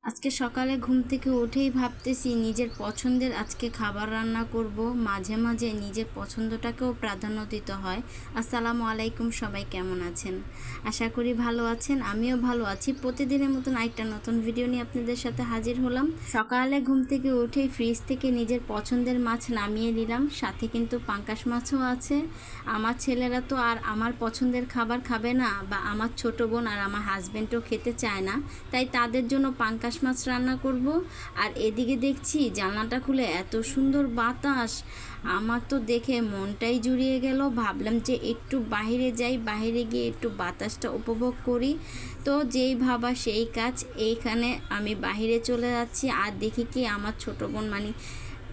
আজকে সকালে ঘুম থেকে উঠেই ভাবতেছি নিজের পছন্দের আজকে খাবার রান্না করব। মাঝে মাঝে নিজের পছন্দটাকেও প্রাধান্য দিতে হয়। আসসালামু আলাইকুম, সবাই কেমন আছেন? আশা করি ভালো আছেন, আমিও ভালো আছি। প্রতিদিনের মতন একটা নতুন ভিডিও নিয়ে আপনাদের সাথে হাজির হলাম। সকালে ঘুম থেকে উঠেই ফ্রিজ থেকে নিজের পছন্দের মাছ নামিয়ে নিলাম, সাথে কিন্তু পাঙ্গাস মাছও আছে। আমার ছেলেরা তো আর আমার পছন্দের খাবার খাবে না, বা আমার ছোট বোন আর আমার হাজব্যান্ডও খেতে চায় না, তাই তাদের জন্য পাঙ্গাস মাছ রান্না করব। আর এদিকে দেখছি জানলাটা খুলে এত সুন্দর বাতাস, আমার তো দেখে মনটাই জুড়িয়ে গেল। ভাবলাম যে একটু বাইরে যাই, বাইরে গিয়ে একটু বাতাসটা উপভোগ করি। তো যেই ভাবা সেই কাজ, এইখানে আমি বাইরে চলে যাচ্ছি। আর দেখি কি আমার ছোট বোন মানে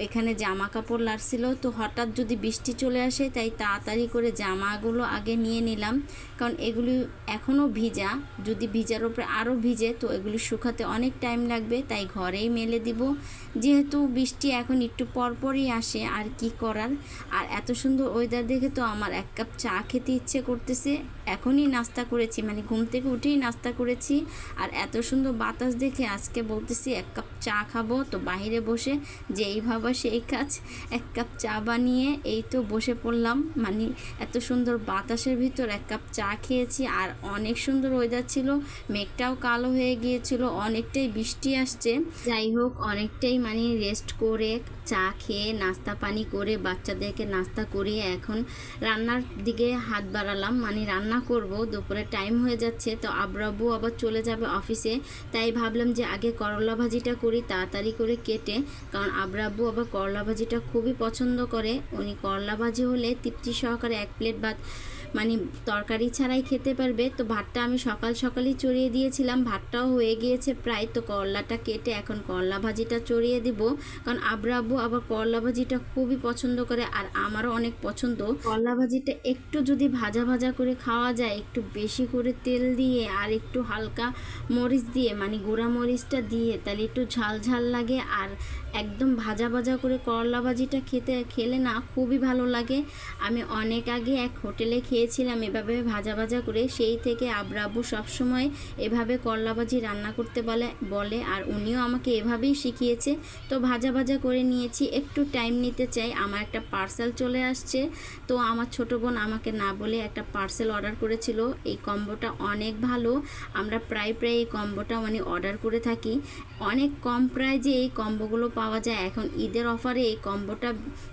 এখানে জামা কাপড় লাগছিল, তো হঠাৎ যদি বৃষ্টি চলে আসে তাই তাড়াতাড়ি করে জামাগুলো আগে নিয়ে নিলাম, কারণ এগুলি এখনও ভিজা। যদি ভিজার ওপরে আরও ভিজে তো এগুলি শুকাতে অনেক টাইম লাগবে, তাই ঘরেই মেলে দিব। যেহেতু বৃষ্টি এখন একটু পরপরই আসে, আর কি করার। আর এত সুন্দর ওয়েদার দেখে তো আমার এক কাপ চা খেতে ইচ্ছে করতেছে। এখনই নাস্তা করেছি, মানে ঘুম থেকে উঠেই নাস্তা করেছি। আর এত সুন্দর বাতাস দেখে আজকে বলতেছি এক কাপ চা খাবো। তো বাইরে বসে যেই ভাবা সেই কাজ, এক কাপ চা বানিয়ে এই তো বসে পড়লাম। মানে এত সুন্দর বাতাসের ভিতর এক কাপ চা খেয়েছি। আর অনেক সুন্দর ওয়েদার ছিল, মেঘটাও কালো হয়ে গিয়েছিল, অনেকটাই বৃষ্টি আসছে। যাই হোক, অনেকটাই মানে রেস্ট করে চা খেয়ে নাস্তা পানি করে বাচ্চাদেরকে নাস্তা করিয়ে এখন রান্নার দিকে হাত বাড়ালাম। মানে রান্না করব, দুপুরে টাইম হয়ে যাচ্ছে। তো আব্বু আবার চলে যাবে অফিসে, তাই ভাবলাম যে আগে করলা ভাজিটা করি তাড়াতাড়ি করে কেটে, কারণ আব্বু আবার করলা ভাজিটা খুবই পছন্দ করে। উনি করলা ভাজি হলে তৃপ্তি সহকারে এক প্লেট ভাত মানে তরকারি ছাড়াই খেতে পারবে। তো ভাতটা আমি সকালই চড়িয়ে দিয়েছিলাম, ভাতটাও হয়ে গিয়েছে প্রায়। তো করলাটা কেটে এখন করলা ভাজিটা চড়িয়ে দিব, কারণ আব্বু আবার করলা ভাজিটা খুবই পছন্দ করে, আর আমারও অনেক পছন্দ। করলা ভাজিটা একটু যদি ভাজা ভাজা করে খাওয়া যায়, একটু বেশি করে তেল দিয়ে আর একটু হালকা মরিচ দিয়ে, মানে গুঁড়া মরিচটা দিয়ে, তাহলে একটু ঝাল ঝাল লাগে। আর একদম ভাজা ভাজা করে করলা ভাজিটা খেলে না খুবই ভালো লাগে। আমি অনেক আগে এক হোটেলে খেয়েছিলাম এভাবে ভাজা ভাজা করে, সেই থেকে আব্বু সবসময় এভাবে করলা ভাজি রান্না করতে বলে, আর উনিও আমাকে এভাবেই শিখিয়েছে। তো ভাজা ভাজা করে নিয়েছি, একটু টাইম নিতে চাই। আমার একটা পার্সেল চলে আসছে, তো আমার ছোট বোন আমাকে না বলে একটা পার্সেল অর্ডার করেছিল। এই কম্বোটা অনেক ভালো, আমরা প্রায় এই কম্বোটা মানে অর্ডার করে থাকি। অনেক কম প্রাইজে এই কম্বোগুলো পাওয়া যায়। এখন ঈদের অফারে এই কম্বোটা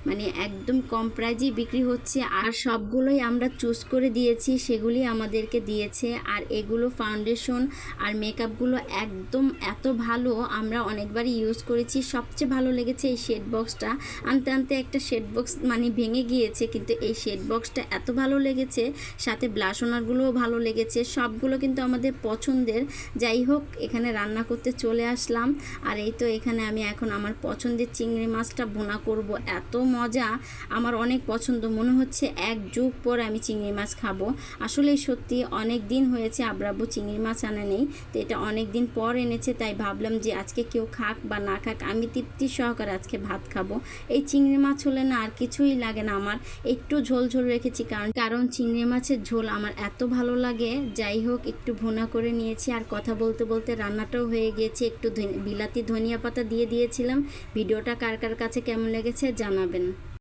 মানে একদম কম প্রাইজেই বিক্রি হচ্ছে, আর সবগুলোই আমরা চুজ করে দিয়েছি, সেগুলি আমাদেরকে দিয়েছে। আর এগুলো ফাউন্ডেশন আর মেকআপগুলো একদম এত ভালো, আমরা অনেকবারই ইউজ করেছি। সবচেয়ে ভালো লেগেছে এই শেড বক্সটা। আনতে আনতে একটা শেড বক্স মানে ভেঙে গিয়েছে, কিন্তু এই শেড বক্সটা এত ভালো লেগেছে, সাথে ব্লাশ ওনারগুলোও ভালো লেগেছে। সবগুলো কিন্তু আমাদের পছন্দের। যাই হোক, এখানে রান্না করতে চলে আসলাম। আর এই তো এখানে আমি এখন আমার পছন্দের চিংড়ি মাছটা ভুনা করব। এত মজা, আমার অনেক পছন্দ, মনে হচ্ছে এক যুগ পর আমি চিংড়ি মাছ খাবো। আসলেই সত্যি অনেক দিন হয়েছে আব্বু চিংড়ি মাছ আনে নেই, তো এটা অনেক দিন পর এনেছে। তাই ভাবলাম যে আজকে কেউ খাক বা না খাক, আমি তৃপ্তি সহকারে আজকে ভাত খাবো। এই চিংড়ি মাছ হলে না আর কিছুই লাগে না আমার। একটু ঝোল ঝোল রেখেছি, কারণ চিংড়ি মাছের ঝোল আমার এত ভালো লাগে। যাই হোক, একটু ভুনা করে নিয়েছি, আর কথা বলতে বলতে রান্নাটাও হয়ে গিয়েছে। একটু বিলাতি ধনিয়া পাতা দিয়ে দিয়েছিলাম। ভিডিওটা কার কার কাছে কেমন লেগেছে জানাবেন।